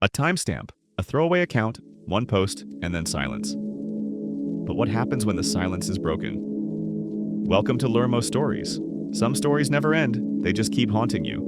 A timestamp, a throwaway account, one post, and then silence. But what happens when the silence is broken? Welcome to LurmoStories. Some stories never end, they just keep haunting you.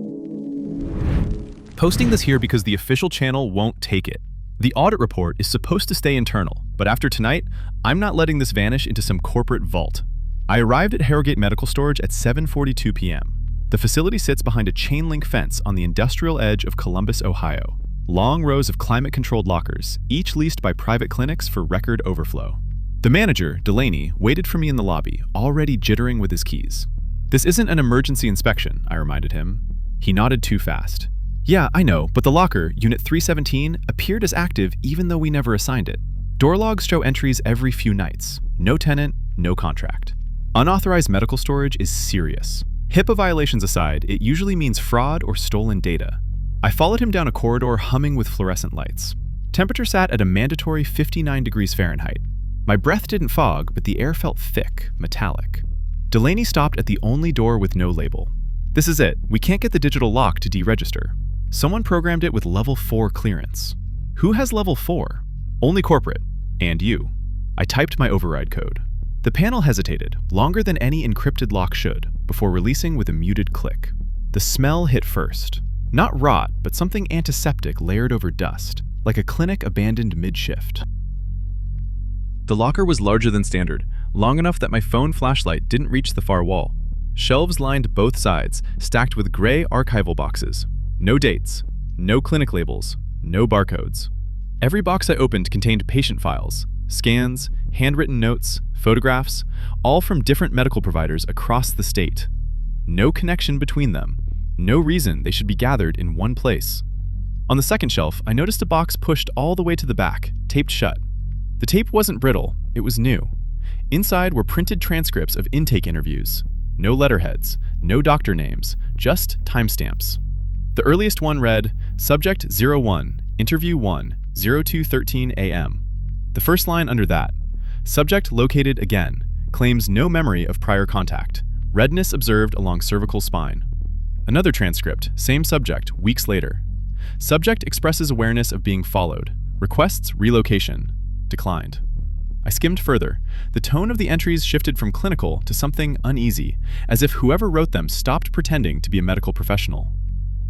Posting this here because the official channel won't take it. The audit report is supposed to stay internal, but after tonight, I'm not letting this vanish into some corporate vault. I arrived at Harrogate Medical Storage at 7:42 p.m. The facility sits behind a chain-link fence on the industrial edge of Columbus, Ohio. Long rows of climate-controlled lockers, each leased by private clinics for record overflow. The manager, Delaney, waited for me in the lobby, already jittering with his keys. "This isn't an emergency inspection," I reminded him. He nodded too fast. "Yeah, I know, but the locker, Unit 317, appeared as active even though we never assigned it. Door logs show entries every few nights. No tenant, no contract. Unauthorized medical storage is serious. HIPAA violations aside, it usually means fraud or stolen data." I followed him down a corridor humming with fluorescent lights. Temperature sat at a mandatory 59 degrees Fahrenheit. My breath didn't fog, but the air felt thick, metallic. Delaney stopped at the only door with no label. "This is it. We can't get the digital lock to deregister. Someone programmed it with level 4 clearance." "Who has level 4? "Only corporate. And you." I typed my override code. The panel hesitated, longer than any encrypted lock should, before releasing with a muted click. The smell hit first. Not rot, but something antiseptic layered over dust, like a clinic abandoned mid-shift. The locker was larger than standard, long enough that my phone flashlight didn't reach the far wall. Shelves lined both sides, stacked with gray archival boxes. No dates, no clinic labels, no barcodes. Every box I opened contained patient files, scans, handwritten notes, photographs, all from different medical providers across the state. No connection between them. No reason they should be gathered in one place. On the second shelf, I noticed a box pushed all the way to the back, taped shut. The tape wasn't brittle, it was new. Inside were printed transcripts of intake interviews. No letterheads, no doctor names, just timestamps. The earliest one read, "Subject 01, Interview 1, 02:13 a.m. The first line under that, "Subject located again, claims no memory of prior contact. Redness observed along cervical spine." Another transcript, same subject, weeks later. "Subject expresses awareness of being followed. Requests relocation. Declined." I skimmed further. The tone of the entries shifted from clinical to something uneasy, as if whoever wrote them stopped pretending to be a medical professional.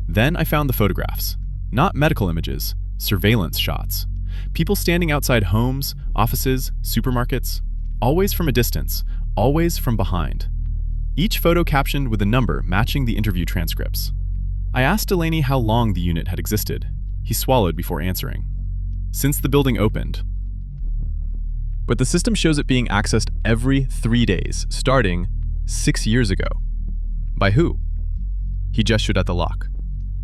Then I found the photographs. Not medical images, surveillance shots. People standing outside homes, offices, supermarkets. Always from a distance, always from behind. Each photo captioned with a number matching the interview transcripts. I asked Delaney how long the unit had existed. He swallowed before answering. "Since the building opened." But the system shows it being accessed every 3 days, starting 6 years ago. By who? He gestured at the lock.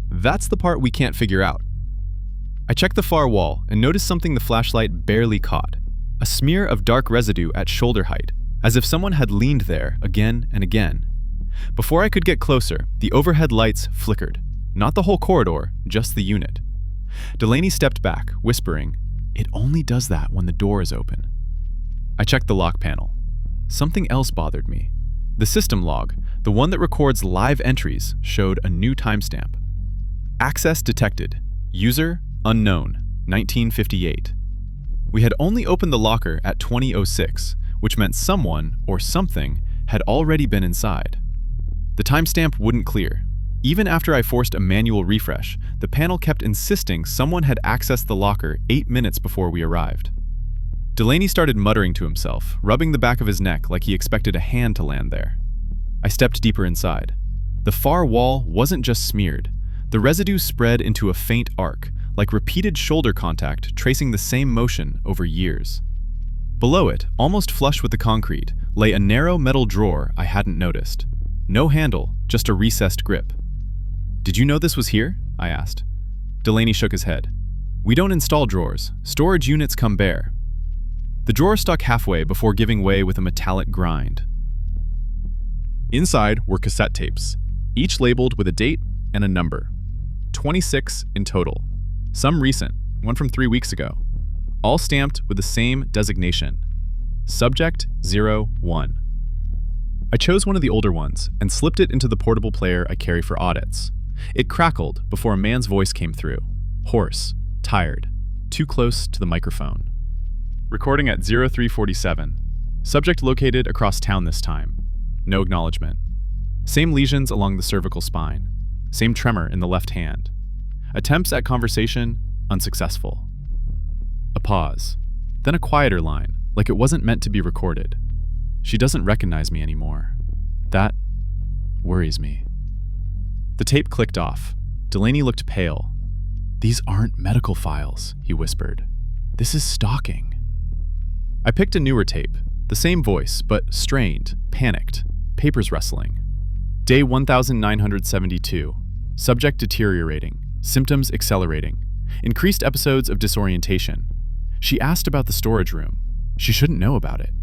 "That's the part we can't figure out." I checked the far wall and noticed something the flashlight barely caught. A smear of dark residue at shoulder height, as if someone had leaned there again and again. Before I could get closer, the overhead lights flickered. Not the whole corridor, just the unit. Delaney stepped back, whispering, "It only does that when the door is open." I checked the lock panel. Something else bothered me. The system log, the one that records live entries, showed a new timestamp. "Access detected. User unknown, 1958. We had only opened the locker at 20:06, which meant someone, or something, had already been inside. The timestamp wouldn't clear. Even after I forced a manual refresh, the panel kept insisting someone had accessed the locker 8 minutes before we arrived. Delaney started muttering to himself, rubbing the back of his neck like he expected a hand to land there. I stepped deeper inside. The far wall wasn't just smeared. The residue spread into a faint arc, like repeated shoulder contact tracing the same motion over years. Below it, almost flush with the concrete, lay a narrow metal drawer I hadn't noticed. No handle, just a recessed grip. "Did you know this was here?" I asked. Delaney shook his head. "We don't install drawers. Storage units come bare." The drawer stuck halfway before giving way with a metallic grind. Inside were cassette tapes, each labeled with a date and a number. 26 in total. Some recent, one from 3 weeks ago. All stamped with the same designation. Subject 01. I chose one of the older ones and slipped it into the portable player I carry for audits. It crackled before a man's voice came through. Hoarse, tired, too close to the microphone. Recording at 0347. Subject located across town this time. No acknowledgement. Same lesions along the cervical spine. Same tremor in the left hand. Attempts at conversation, unsuccessful. A pause. Then a quieter line, like it wasn't meant to be recorded. She doesn't recognize me anymore. That worries me. The tape clicked off. Delaney looked pale. "These aren't medical files," he whispered. "This is stalking." I picked a newer tape, the same voice, but strained, panicked, papers rustling. Day 1972. Subject deteriorating, symptoms accelerating, increased episodes of disorientation. She asked about the storage room. She shouldn't know about it.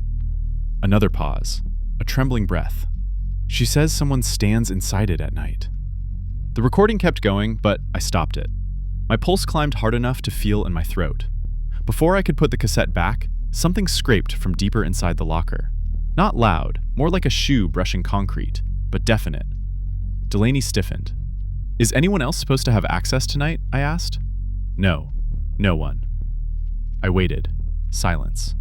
Another pause, a trembling breath. She says someone stands inside it at night. The recording kept going, but I stopped it. My pulse climbed hard enough to feel in my throat. Before I could put the cassette back, something scraped from deeper inside the locker. Not loud, more like a shoe brushing concrete, but definite. Delaney stiffened. "Is anyone else supposed to have access tonight?" I asked. No, no one. I waited. Silence.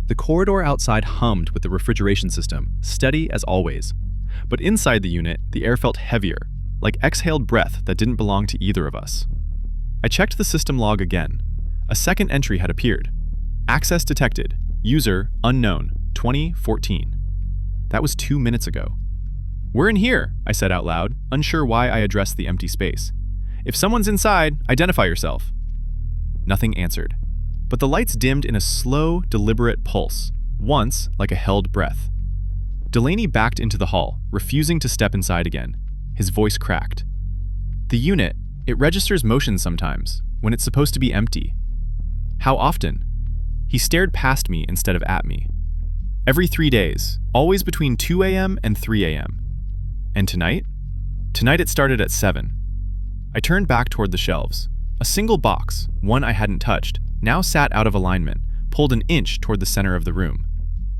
The corridor outside hummed with the refrigeration system, steady as always. But inside the unit, the air felt heavier, like exhaled breath that didn't belong to either of us. I checked the system log again. A second entry had appeared. Access detected. User unknown, 2014. That was 2 minutes ago. "We're in here," I said out loud, unsure why I addressed the empty space. "If someone's inside, identify yourself." Nothing answered. But the lights dimmed in a slow, deliberate pulse, once like a held breath. Delaney backed into the hall, refusing to step inside again. His voice cracked. "The unit, it registers motion sometimes, when it's supposed to be empty." "How often?" He stared past me instead of at me. "Every 3 days, always between 2 a.m. and 3 a.m. "And tonight?" "Tonight it started at 7. I turned back toward the shelves. A single box, one I hadn't touched, now sat out of alignment, pulled an inch toward the center of the room.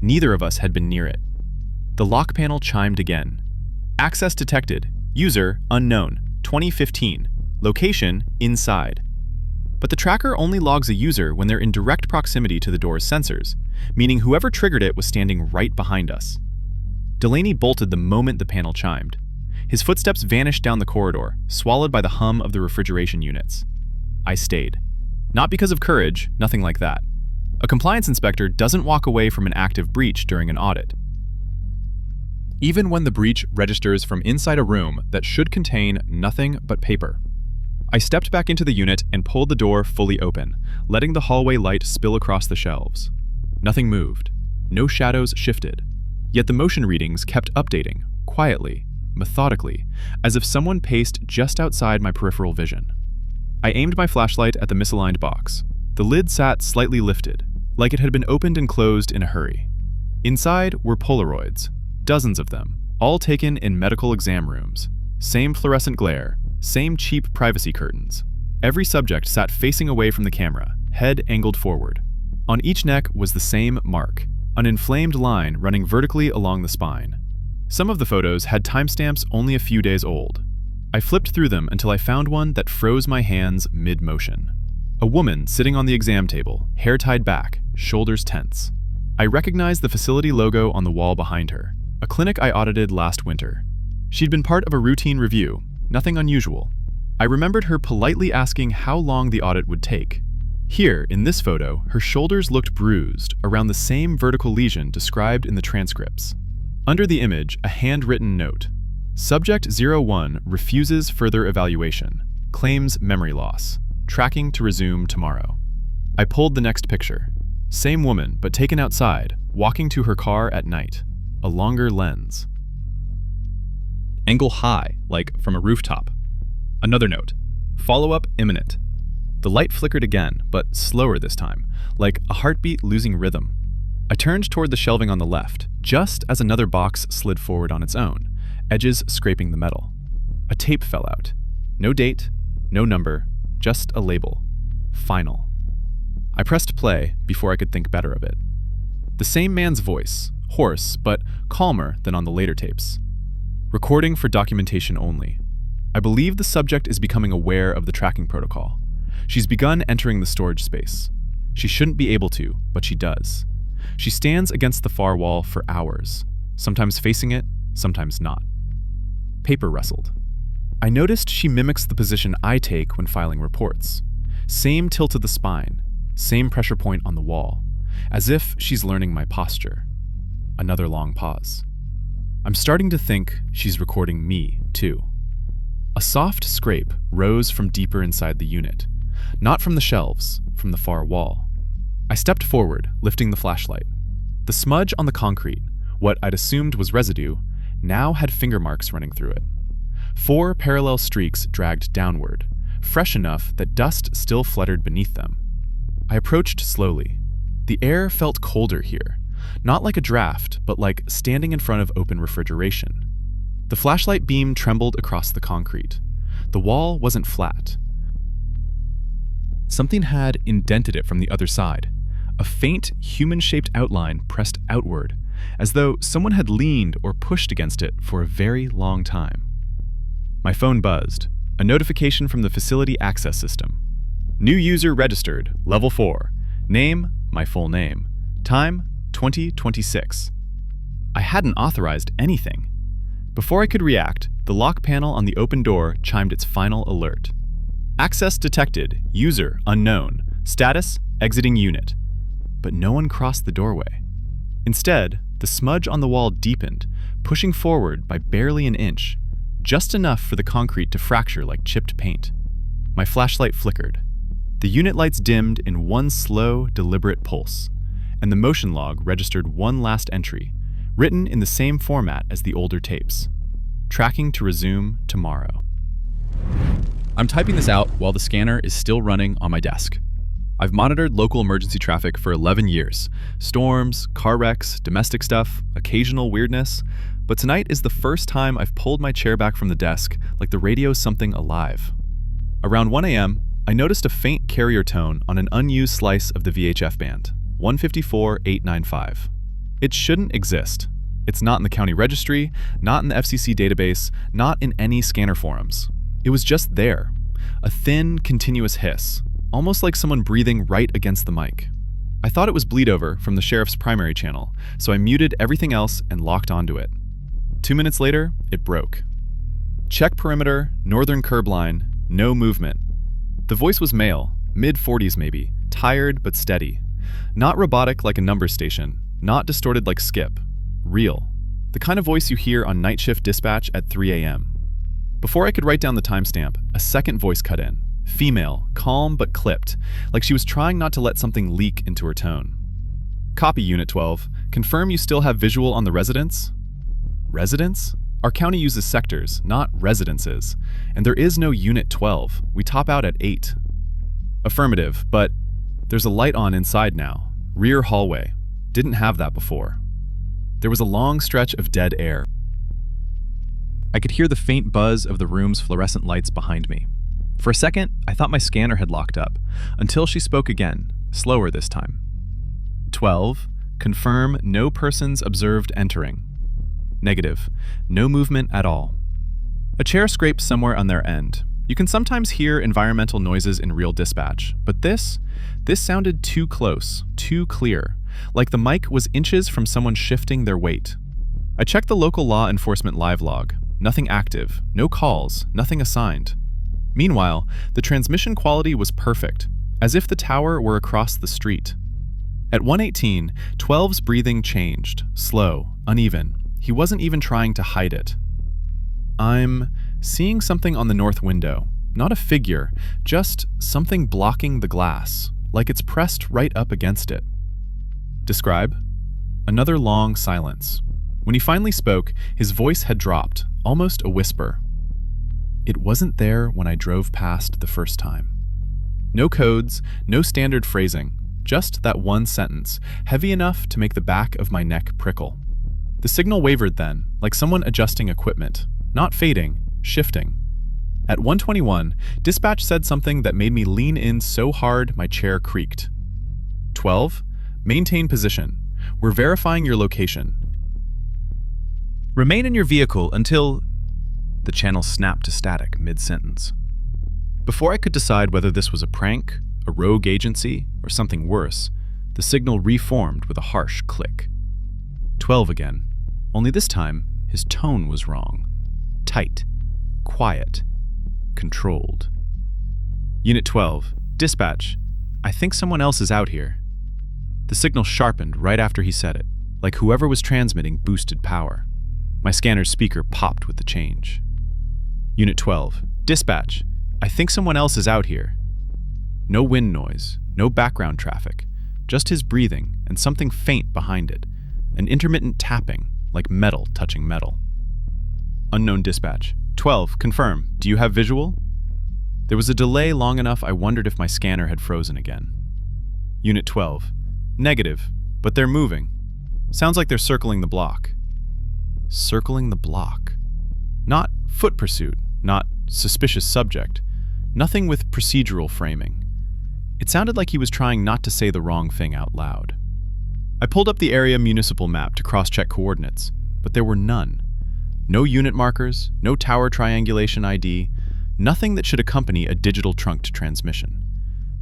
Neither of us had been near it. The lock panel chimed again. Access detected. User unknown. 2015. Location inside. But the tracker only logs a user when they're in direct proximity to the door's sensors, meaning whoever triggered it was standing right behind us. Delaney bolted the moment the panel chimed. His footsteps vanished down the corridor, swallowed by the hum of the refrigeration units. I stayed. Not because of courage, nothing like that. A compliance inspector doesn't walk away from an active breach during an audit. Even when the breach registers from inside a room that should contain nothing but paper. I stepped back into the unit and pulled the door fully open, letting the hallway light spill across the shelves. Nothing moved. No shadows shifted. Yet the motion readings kept updating, quietly, methodically, as if someone paced just outside my peripheral vision. I aimed my flashlight at the misaligned box. The lid sat slightly lifted, like it had been opened and closed in a hurry. Inside were Polaroids, dozens of them, all taken in medical exam rooms. Same fluorescent glare, same cheap privacy curtains. Every subject sat facing away from the camera, head angled forward. On each neck was the same mark, an inflamed line running vertically along the spine. Some of the photos had timestamps only a few days old. I flipped through them until I found one that froze my hands mid-motion. A woman sitting on the exam table, hair tied back, shoulders tense. I recognized the facility logo on the wall behind her, a clinic I audited last winter. She'd been part of a routine review, nothing unusual. I remembered her politely asking how long the audit would take. Here, in this photo, her shoulders looked bruised, around the same vertical lesion described in the transcripts. Under the image, a handwritten note. Subject 01 refuses further evaluation, claims memory loss, tracking to resume tomorrow. I pulled the next picture. Same woman, but taken outside, walking to her car at night. A longer lens. Angle high, like from a rooftop. Another note. Follow-up imminent. The light flickered again, but slower this time, like a heartbeat losing rhythm. I turned toward the shelving on the left, just as another box slid forward on its own, edges scraping the metal. A tape fell out. No date, no number, just a label. Final. I pressed play before I could think better of it. The same man's voice, hoarse but calmer than on the later tapes. Recording for documentation only. I believe the subject is becoming aware of the tracking protocol. She's begun entering the storage space. She shouldn't be able to, but she does. She stands against the far wall for hours, sometimes facing it, sometimes not. Paper rustled. I noticed she mimics the position I take when filing reports. Same tilt of the spine, same pressure point on the wall, as if she's learning my posture. Another long pause. I'm starting to think she's recording me, too. A soft scrape rose from deeper inside the unit, not from the shelves, from the far wall. I stepped forward, lifting the flashlight. The smudge on the concrete, what I'd assumed was residue, now had finger marks running through it. 4 parallel streaks dragged downward, fresh enough that dust still fluttered beneath them. I approached slowly. The air felt colder here, not like a draft, but like standing in front of open refrigeration. The flashlight beam trembled across the concrete. The wall wasn't flat. Something had indented it from the other side, a faint, human-shaped outline pressed outward, as though someone had leaned or pushed against it for a very long time. My phone buzzed, a notification from the facility access system. New user registered, level 4. Name, my full name. Time, 2026. I hadn't authorized anything. Before I could react, the lock panel on the open door chimed its final alert. Access detected, user unknown, status exiting unit. But no one crossed the doorway. Instead, the smudge on the wall deepened, pushing forward by barely an inch, just enough for the concrete to fracture like chipped paint. My flashlight flickered. The unit lights dimmed in one slow, deliberate pulse, and the motion log registered one last entry, written in the same format as the older tapes. Tracking to resume tomorrow. I'm typing this out while the scanner is still running on my desk. I've monitored local emergency traffic for 11 years. Storms, car wrecks, domestic stuff, occasional weirdness. But tonight is the first time I've pulled my chair back from the desk like the radio's something alive. Around 1 a.m., I noticed a faint carrier tone on an unused slice of the VHF band, 154.895. It shouldn't exist. It's not in the county registry, not in the FCC database, not in any scanner forums. It was just there, a thin, continuous hiss, almost like someone breathing right against the mic. I thought it was bleed over from the sheriff's primary channel, so I muted everything else and locked onto it. 2 minutes later, it broke. Check perimeter, northern curb line, no movement. The voice was male, mid-40s maybe, tired but steady. Not robotic like a number station, not distorted like Skip. Real. The kind of voice you hear on night shift dispatch at 3 a.m. Before I could write down the timestamp, a second voice cut in. Female, calm but clipped, like she was trying not to let something leak into her tone. Copy, Unit 12. Confirm you still have visual on the residents? Residents? Our county uses sectors, not residences. And there is no Unit 12. We top out at 8. Affirmative, but there's a light on inside now. Rear hallway. Didn't have that before. There was a long stretch of dead air. I could hear the faint buzz of the room's fluorescent lights behind me. For a second, I thought my scanner had locked up, until she spoke again, slower this time. 12. Confirm no persons observed entering. Negative. No movement at all. A chair scraped somewhere on their end. You can sometimes hear environmental noises in real dispatch, but this sounded too close, too clear, like the mic was inches from someone shifting their weight. I checked the local law enforcement live log. Nothing active, no calls, nothing assigned. Meanwhile, the transmission quality was perfect, as if the tower were across the street. At 1:18, 12's breathing changed, slow, uneven. He wasn't even trying to hide it. I'm seeing something on the north window. Not a figure, just something blocking the glass, like it's pressed right up against it. Describe? Another long silence. When he finally spoke, his voice had dropped, almost a whisper. It wasn't there when I drove past the first time. No codes, no standard phrasing, just that one sentence, heavy enough to make the back of my neck prickle. The signal wavered then, like someone adjusting equipment, not fading, shifting. At 1:21, dispatch said something that made me lean in so hard my chair creaked. 12. Maintain position. We're verifying your location. Remain in your vehicle until... The channel snapped to static mid-sentence. Before I could decide whether this was a prank, a rogue agency, or something worse, the signal reformed with a harsh click. 12 again, only this time his tone was wrong. Tight, quiet, controlled. Unit 12, dispatch. I think someone else is out here. The signal sharpened right after he said it, like whoever was transmitting boosted power. My scanner's speaker popped with the change. Unit 12, dispatch. I think someone else is out here. No wind noise, no background traffic, just his breathing and something faint behind it, an intermittent tapping, like metal touching metal. Unknown dispatch. 12, confirm. Do you have visual? There was a delay long enough I wondered if my scanner had frozen again. Unit 12. Negative, but they're moving. Sounds like they're circling the block. Circling the block. Not foot pursuit, not suspicious subject. Nothing with procedural framing. It sounded like he was trying not to say the wrong thing out loud. I pulled up the area municipal map to cross-check coordinates, but there were none. No unit markers, no tower triangulation ID, nothing that should accompany a digital trunked transmission.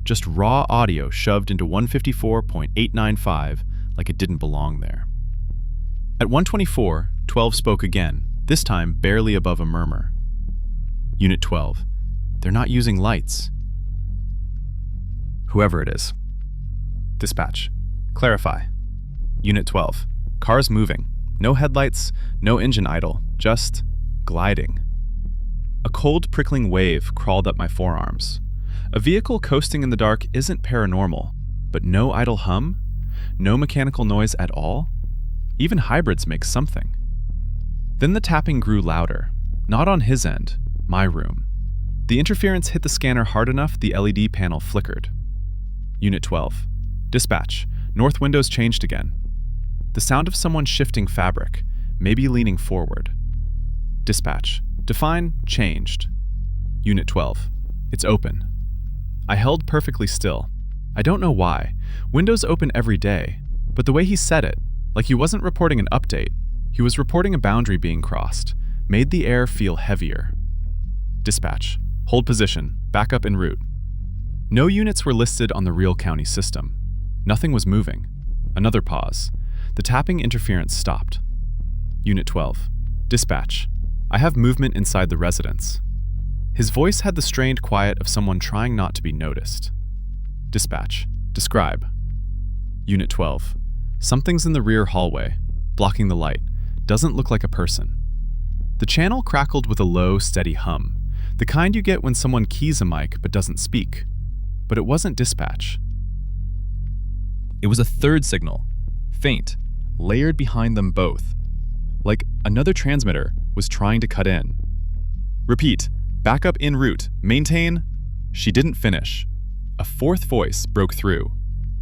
Just raw audio shoved into 154.895 like it didn't belong there. At 124, 12 spoke again, this time barely above a murmur. Unit 12. They're not using lights. Whoever it is. Dispatch. Clarify. Unit 12. Cars moving. No headlights, no engine idle, just gliding. A cold, prickling wave crawled up my forearms. A vehicle coasting in the dark isn't paranormal, but no idle hum? No mechanical noise at all? Even hybrids make something. Then the tapping grew louder. Not on his end, my room. The interference hit the scanner hard enough the LED panel flickered. Unit 12. Dispatch. North windows changed again. The sound of someone shifting fabric, maybe leaning forward. Dispatch. Define changed. Unit 12. It's open. I held perfectly still. I don't know why. Windows open every day, but the way he said it, like he wasn't reporting an update, he was reporting a boundary being crossed, made the air feel heavier. Dispatch. Hold position. Backup en route. No units were listed on the real county system. Nothing was moving. Another pause. The tapping interference stopped. Unit 12. Dispatch. I have movement inside the residence. His voice had the strained quiet of someone trying not to be noticed. Dispatch. Describe. Unit 12. Something's in the rear hallway, blocking the light. Doesn't look like a person. The channel crackled with a low, steady hum, the kind you get when someone keys a mic but doesn't speak. But it wasn't dispatch. It was a third signal, faint, layered behind them both, like another transmitter was trying to cut in. Repeat, backup en route, maintain. She didn't finish. A fourth voice broke through,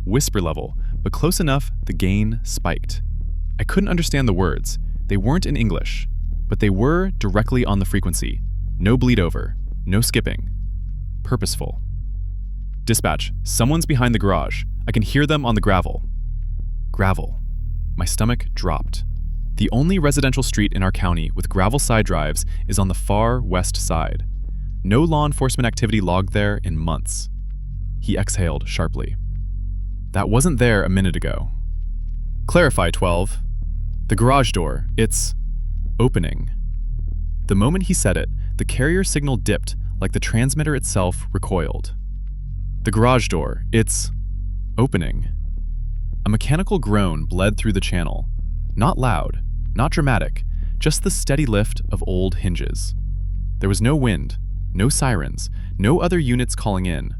whisper level, but close enough the gain spiked. I couldn't understand the words. They weren't in English, but they were directly on the frequency. No bleed over, no skipping. Purposeful. Dispatch, someone's behind the garage. I can hear them on the gravel. Gravel. My stomach dropped. The only residential street in our county with gravel side drives is on the far west side. No law enforcement activity logged there in months. He exhaled sharply. That wasn't there a minute ago. Clarify, 12. The garage door, it's opening. The moment he said it, the carrier signal dipped like the transmitter itself recoiled. The garage door, it's opening. A mechanical groan bled through the channel. Not loud, not dramatic, just the steady lift of old hinges. There was no wind, no sirens, no other units calling in.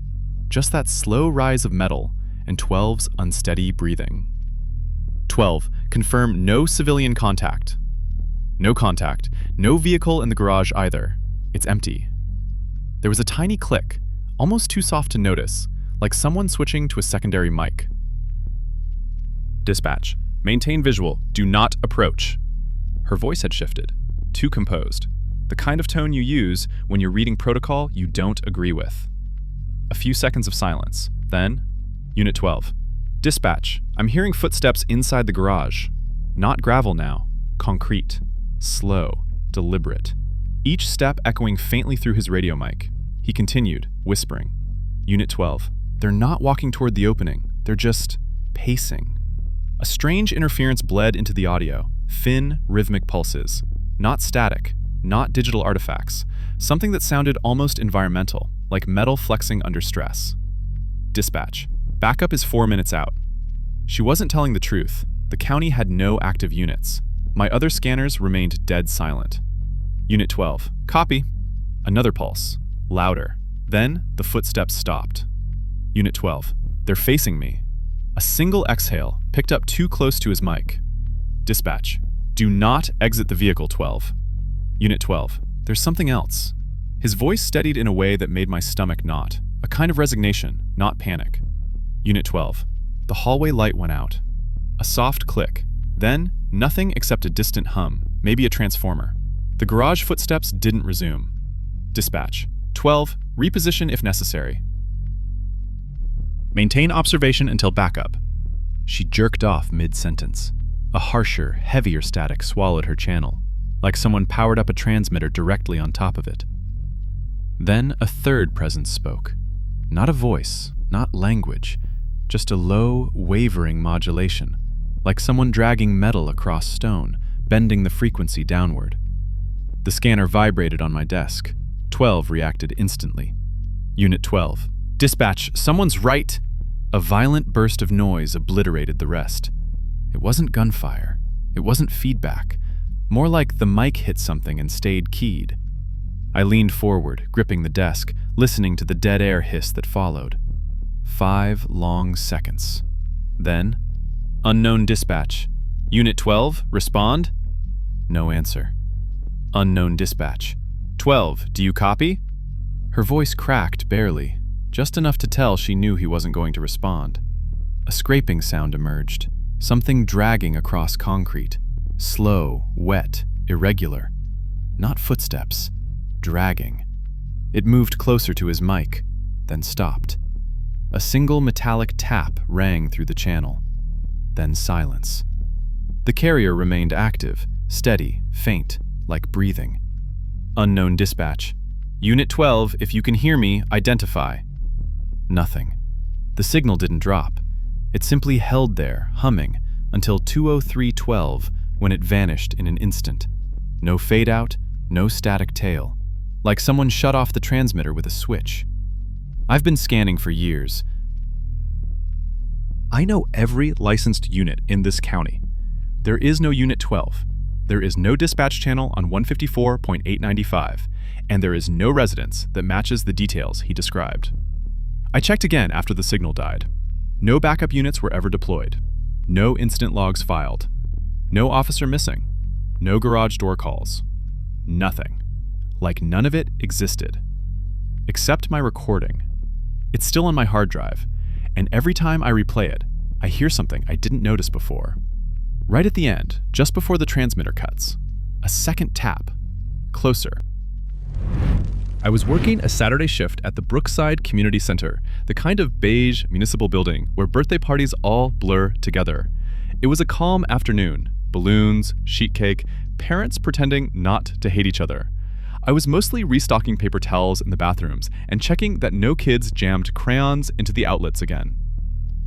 Just that slow rise of metal and 12's unsteady breathing. 12, confirm no civilian contact. No contact, no vehicle in the garage either. It's empty. There was a tiny click, almost too soft to notice, like someone switching to a secondary mic. Dispatch. Maintain visual. Do not approach. Her voice had shifted. Too composed. The kind of tone you use when you're reading protocol you don't agree with. A few seconds of silence. Then, Unit 12. Dispatch. I'm hearing footsteps inside the garage. Not gravel now. Concrete. Slow. Deliberate. each step echoing faintly through his radio mic. He continued, whispering. Unit 12. They're not walking toward the opening. They're just pacing. A strange interference bled into the audio. Thin, rhythmic pulses. Not static. Not digital artifacts. Something that sounded almost environmental, like metal flexing under stress. Dispatch. Backup is 4 minutes out. She wasn't telling the truth. The county had no active units. My other scanners remained dead silent. Unit 12. Copy. Another pulse. Louder. Then, the footsteps stopped. Unit 12. They're facing me. A single exhale, picked up too close to his mic. Dispatch. Do not exit the vehicle, 12. Unit 12. There's something else. His voice steadied in a way that made my stomach knot. A kind of resignation, not panic. Unit 12. The hallway light went out. A soft click. Then, nothing except a distant hum, maybe a transformer. The garage footsteps didn't resume. Dispatch. 12. Reposition if necessary. Maintain observation until backup. She jerked off mid-sentence. A harsher, heavier static swallowed her channel, like someone powered up a transmitter directly on top of it. Then a third presence spoke. Not a voice, not language, just a low, wavering modulation, like someone dragging metal across stone, bending the frequency downward. The scanner vibrated on my desk. 12 reacted instantly. Unit 12. Dispatch, someone's right! A violent burst of noise obliterated the rest. It wasn't gunfire. It wasn't feedback. More like the mic hit something and stayed keyed. I leaned forward, gripping the desk, listening to the dead air hiss that followed. 5 long seconds. Then, unknown dispatch. Unit 12, respond? No answer. Unknown dispatch. 12, do you copy? Her voice cracked barely, just enough to tell she knew he wasn't going to respond. A scraping sound emerged, something dragging across concrete. Slow, wet, irregular. Not footsteps, dragging. It moved closer to his mic, then stopped. A single metallic tap rang through the channel, then silence. The carrier remained active, steady, faint, like breathing. Unknown dispatch. Unit 12, if you can hear me, identify. Nothing. The signal didn't drop. It simply held there, humming, until 2:03:12, when it vanished in an instant. No fade out, no static tail. Like someone shut off the transmitter with a switch. I've been scanning for years. I know every licensed unit in this county. There is no Unit 12. There is no dispatch channel on 154.895, and there is no residence that matches the details he described. I checked again after the signal died. No backup units were ever deployed. No incident logs filed. No officer missing. No garage door calls. Nothing. Like none of it existed. Except my recording. It's still on my hard drive, and every time I replay it, I hear something I didn't notice before. Right at the end, just before the transmitter cuts, a second tap. Closer. I was working a Saturday shift at the Brookside Community Center, the kind of beige municipal building where birthday parties all blur together. It was a calm afternoon. Balloons, sheet cake, parents pretending not to hate each other. I was mostly restocking paper towels in the bathrooms and checking that no kids jammed crayons into the outlets again.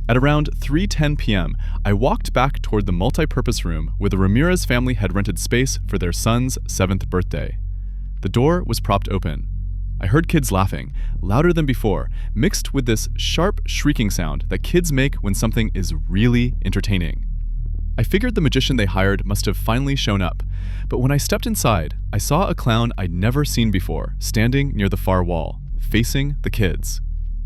At around 3:10 p.m., I walked back toward the multi-purpose room where the Ramirez family had rented space for their son's 7th birthday. The door was propped open. I heard kids laughing, louder than before, mixed with this sharp, shrieking sound that kids make when something is really entertaining. I figured the magician they hired must have finally shown up, but when I stepped inside, I saw a clown I'd never seen before, standing near the far wall, facing the kids.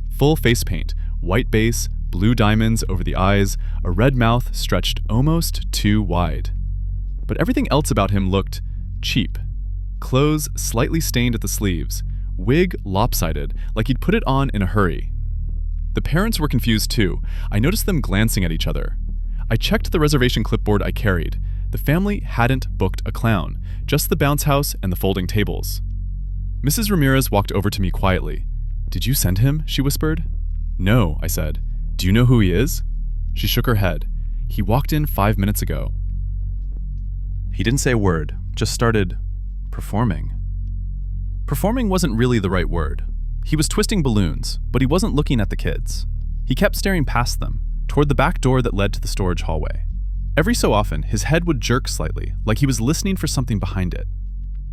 Full face paint, white base, blue diamonds over the eyes, a red mouth stretched almost too wide. But everything else about him looked cheap. Clothes slightly stained at the sleeves, wig lopsided, like he'd put it on in a hurry. The parents were confused too. I noticed them glancing at each other. I checked the reservation clipboard I carried. The family hadn't booked a clown, just the bounce house and the folding tables. Mrs. Ramirez walked over to me quietly. "Did you send him?" she whispered. "No," I said. "Do you know who he is?" She shook her head. "He walked in 5 minutes ago." He didn't say a word, just started performing. Performing wasn't really the right word. He was twisting balloons, but he wasn't looking at the kids. He kept staring past them, toward the back door that led to the storage hallway. Every so often, his head would jerk slightly, like he was listening for something behind it.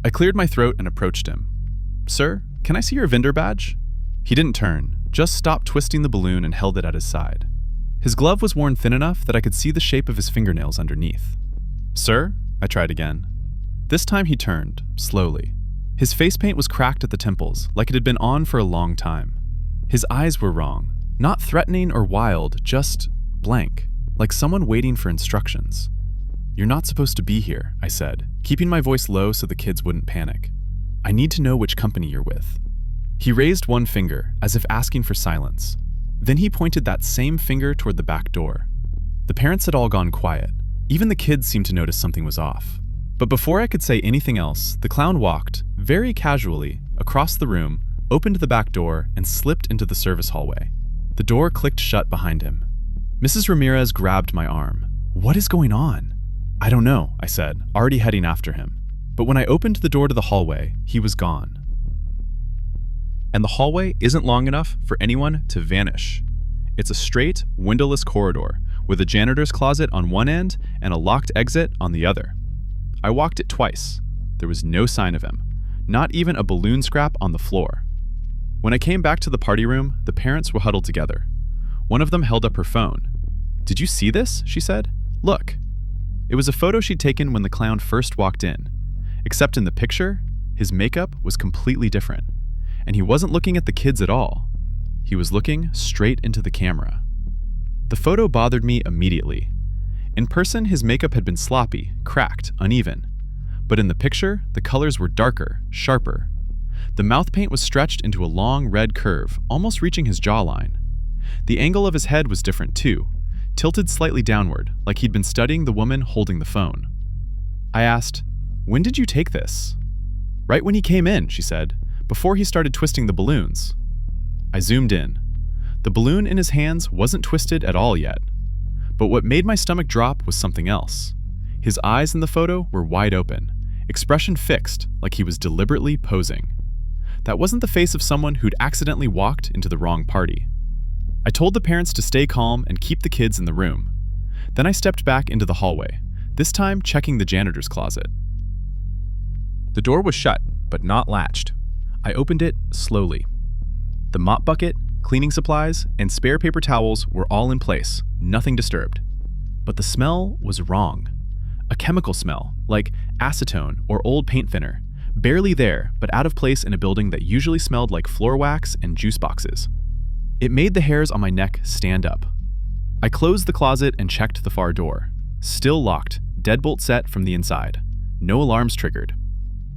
I cleared my throat and approached him. "Sir, can I see your vendor badge?" He didn't turn, just stopped twisting the balloon and held it at his side. His glove was worn thin enough that I could see the shape of his fingernails underneath. "Sir?" I tried again. This time he turned, slowly. His face paint was cracked at the temples, like it had been on for a long time. His eyes were wrong, not threatening or wild, just blank, like someone waiting for instructions. "You're not supposed to be here," I said, keeping my voice low so the kids wouldn't panic. "I need to know which company you're with." He raised one finger, as if asking for silence. Then he pointed that same finger toward the back door. The parents had all gone quiet. Even the kids seemed to notice something was off. But before I could say anything else, the clown walked, very casually, across the room, opened the back door, and slipped into the service hallway. The door clicked shut behind him. Mrs. Ramirez grabbed my arm. "What is going on?" "I don't know," I said, already heading after him. But when I opened the door to the hallway, he was gone. And the hallway isn't long enough for anyone to vanish. It's a straight, windowless corridor, with a janitor's closet on one end and a locked exit on the other. I walked it twice. There was no sign of him, not even a balloon scrap on the floor. When I came back to the party room, the parents were huddled together. One of them held up her phone. "Did you see this?" she said. "Look." It was a photo she'd taken when the clown first walked in. Except in the picture, his makeup was completely different. And he wasn't looking at the kids at all. He was looking straight into the camera. The photo bothered me immediately. In person, his makeup had been sloppy, cracked, uneven. But in the picture, the colors were darker, sharper. The mouth paint was stretched into a long red curve, almost reaching his jawline. The angle of his head was different too, tilted slightly downward, like he'd been studying the woman holding the phone. I asked, "When did you take this?" "Right when he came in," she said, "before he started twisting the balloons." I zoomed in. The balloon in his hands wasn't twisted at all yet. But what made my stomach drop was something else. His eyes in the photo were wide open, expression fixed, like he was deliberately posing. That wasn't the face of someone who'd accidentally walked into the wrong party. I told the parents to stay calm and keep the kids in the room. Then I stepped back into the hallway, this time checking the janitor's closet. The door was shut, but not latched. I opened it slowly. The mop bucket, cleaning supplies, and spare paper towels were all in place, nothing disturbed. But the smell was wrong. A chemical smell, like acetone or old paint thinner, barely there, but out of place in a building that usually smelled like floor wax and juice boxes. It made the hairs on my neck stand up. I closed the closet and checked the far door. Still locked, deadbolt set from the inside. No alarms triggered.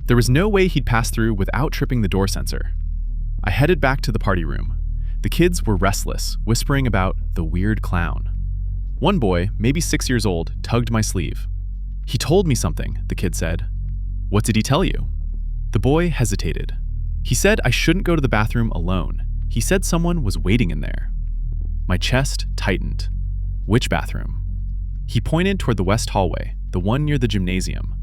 There was no way he'd pass through without tripping the door sensor. I headed back to the party room. The kids were restless, whispering about the weird clown. One boy, maybe 6 years old, tugged my sleeve. "He told me something," the kid said. "What did he tell you?" The boy hesitated. "He said I shouldn't go to the bathroom alone. He said someone was waiting in there." My chest tightened. "Which bathroom?" He pointed toward the west hallway, the one near the gymnasium.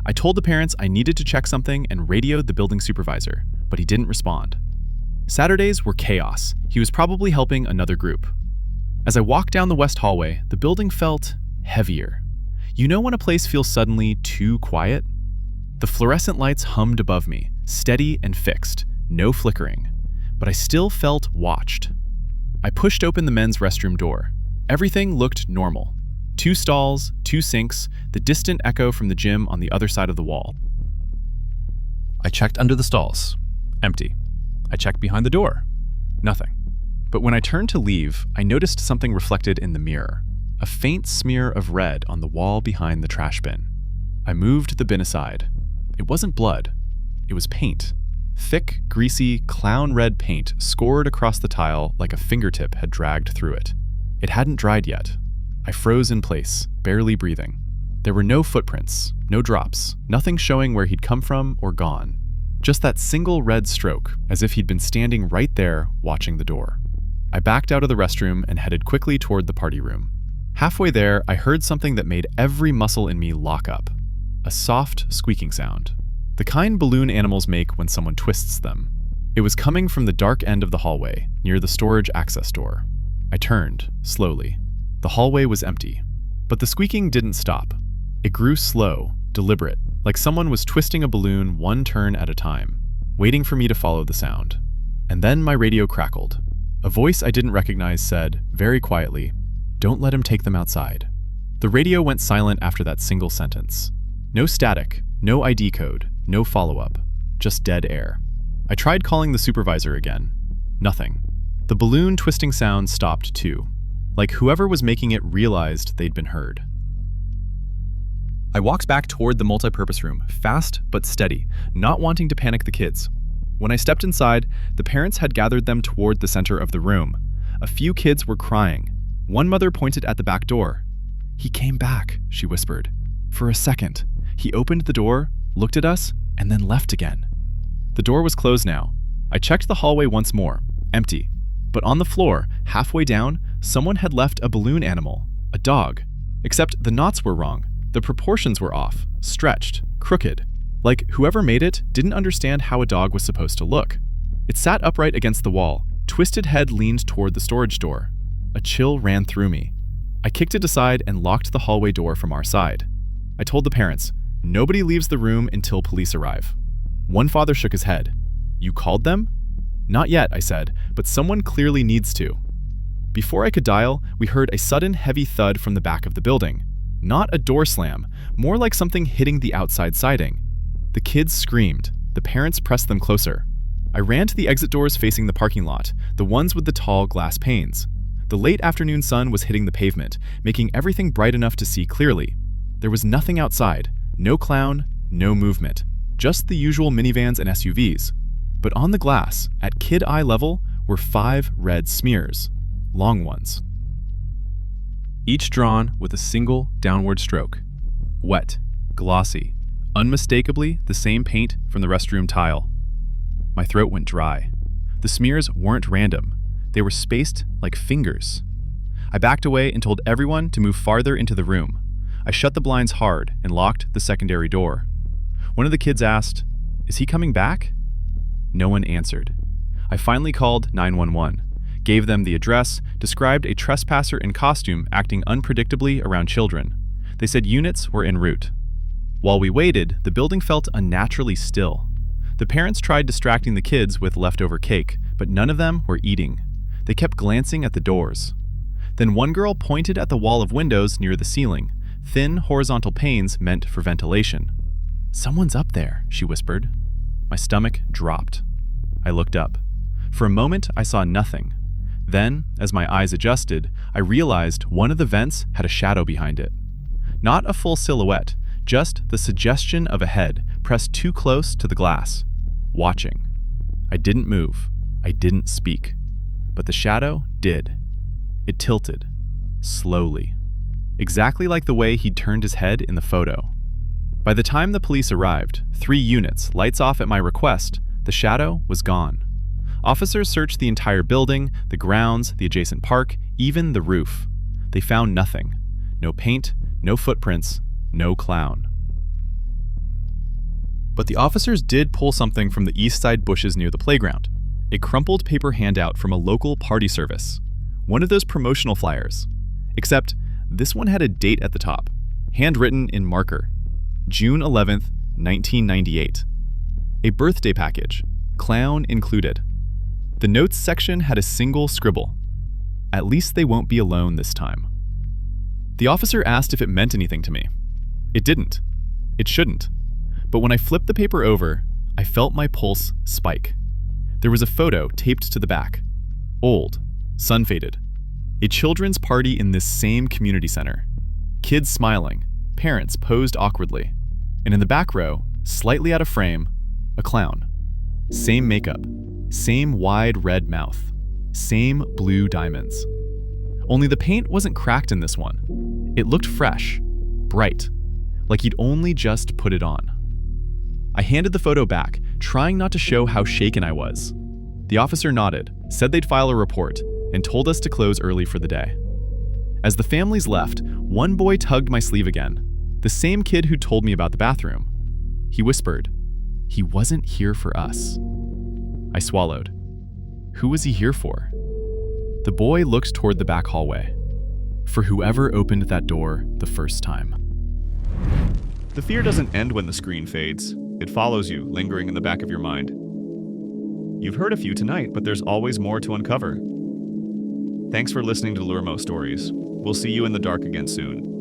I told the parents I needed to check something and radioed the building supervisor, but he didn't respond. Saturdays were chaos. He was probably helping another group. As I walked down the west hallway, the building felt heavier. You know when a place feels suddenly too quiet? The fluorescent lights hummed above me, steady and fixed, no flickering. But I still felt watched. I pushed open the men's restroom door. Everything looked normal. 2 stalls, 2 sinks, the distant echo from the gym on the other side of the wall. I checked under the stalls. Empty. I checked behind the door. Nothing. But when I turned to leave, I noticed something reflected in the mirror. A faint smear of red on the wall behind the trash bin. I moved the bin aside. It wasn't blood. It was paint. Thick, greasy, clown red paint scored across the tile like a fingertip had dragged through it. It hadn't dried yet. I froze in place, barely breathing. There were no footprints, no drops, nothing showing where he'd come from or gone. Just that single red stroke, as if he'd been standing right there watching the door. I backed out of the restroom and headed quickly toward the party room. Halfway there, I heard something that made every muscle in me lock up. A soft, squeaking sound. The kind balloon animals make when someone twists them. It was coming from the dark end of the hallway, near the storage access door. I turned, slowly. The hallway was empty. But the squeaking didn't stop. It grew slow, deliberate, like someone was twisting a balloon one turn at a time, waiting for me to follow the sound. And then my radio crackled. A voice I didn't recognize said, very quietly, "Don't let him take them outside." The radio went silent after that single sentence. No static, no ID code, no follow-up, just dead air. I tried calling the supervisor again. Nothing. The balloon twisting sound stopped too, like whoever was making it realized they'd been heard. I walked back toward the multipurpose room, fast but steady, not wanting to panic the kids. When I stepped inside, the parents had gathered them toward the center of the room. A few kids were crying. One mother pointed at the back door. "He came back," she whispered. "For a second. He opened the door, looked at us, and then left again." The door was closed now. I checked the hallway once more, empty. But on the floor, halfway down, someone had left a balloon animal, a dog. Except the knots were wrong. The proportions were off, stretched, crooked. Like whoever made it didn't understand how a dog was supposed to look. It sat upright against the wall, twisted head leaned toward the storage door. A chill ran through me. I kicked it aside and locked the hallway door from our side. I told the parents, nobody leaves the room until police arrive. One father shook his head. "You called them?" "Not yet," I said, "but someone clearly needs to." Before I could dial, we heard a sudden heavy thud from the back of the building. Not a door slam, more like something hitting the outside siding. The kids screamed. The parents pressed them closer. I ran to the exit doors facing the parking lot, the ones with the tall glass panes. The late afternoon sun was hitting the pavement, making everything bright enough to see clearly. There was nothing outside, no clown, no movement, just the usual minivans and SUVs. But on the glass, at kid eye level, were 5 red smears, long ones. Each drawn with a single downward stroke. Wet, glossy, unmistakably the same paint from the restroom tile. My throat went dry. The smears weren't random. They were spaced like fingers. I backed away and told everyone to move farther into the room. I shut the blinds hard and locked the secondary door. One of the kids asked, "Is he coming back?" No one answered. I finally called 911, gave them the address, described a trespasser in costume acting unpredictably around children. They said units were en route. While we waited, the building felt unnaturally still. The parents tried distracting the kids with leftover cake, but none of them were eating. They kept glancing at the doors. Then one girl pointed at the wall of windows near the ceiling, thin horizontal panes meant for ventilation. "Someone's up there," she whispered. My stomach dropped. I looked up. For a moment, I saw nothing. Then, as my eyes adjusted, I realized one of the vents had a shadow behind it. Not a full silhouette, just the suggestion of a head pressed too close to the glass, watching. I didn't move. I didn't speak. But the shadow did. It tilted, slowly, exactly like the way he'd turned his head in the photo. By the time the police arrived, 3 units, lights off at my request, the shadow was gone. Officers searched the entire building, the grounds, the adjacent park, even the roof. They found nothing. No paint, no footprints, no clown. But the officers did pull something from the east side bushes near the playground. A crumpled paper handout from a local party service. One of those promotional flyers. Except, this one had a date at the top, handwritten in marker. June 11th, 1998. A birthday package, clown included. The notes section had a single scribble. "At least they won't be alone this time." The officer asked if it meant anything to me. It didn't. It shouldn't. But when I flipped the paper over, I felt my pulse spike. There was a photo taped to the back. Old, sun-faded. A children's party in this same community center. Kids smiling, parents posed awkwardly. And in the back row, slightly out of frame, a clown. Same makeup, same wide red mouth, same blue diamonds. Only the paint wasn't cracked in this one. It looked fresh, bright, like he'd only just put it on. I handed the photo back, trying not to show how shaken I was. The officer nodded, said they'd file a report, and told us to close early for the day. As the families left, one boy tugged my sleeve again, the same kid who told me about the bathroom. He whispered, He wasn't here for us. I swallowed. Who was he here for? The boy looked toward the back hallway. For whoever opened that door the first time. The fear doesn't end when the screen fades. It follows you, lingering in the back of your mind. You've heard a few tonight, but there's always more to uncover. Thanks for listening to LurmoStories. We'll see you in the dark again soon.